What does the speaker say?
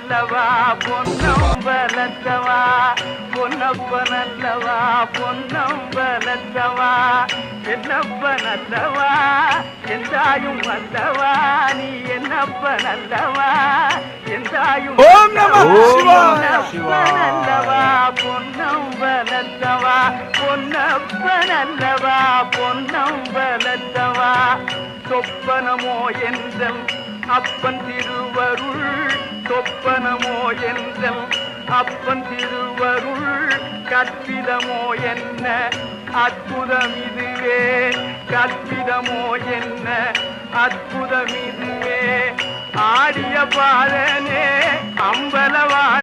நல்லவா பொன்னம்பலத்தவா பொன்னப்ப நல்லவா பொன்னம்பலத்தவா என்னப்ப நல்லவா எந்தாயும் நல்லவா நீ என்னப்ப நல்லவா எந்தாயும் நல்லவா பொன்னம்பலத்தவா பொன்னப்ப நல்லவா பொன்னம்பலத்தவா சொப்பனமோ என்றல் அப்பன் திருவருள் சொப்பனமோ என்றல் அப்பன் திருவருள் கற்பிதமோ என்ன அற்புதம் இதுவே கற்பிதமோ என்ன அற்புதம் இதுவே ஆடிய பாலனே அம்பலவா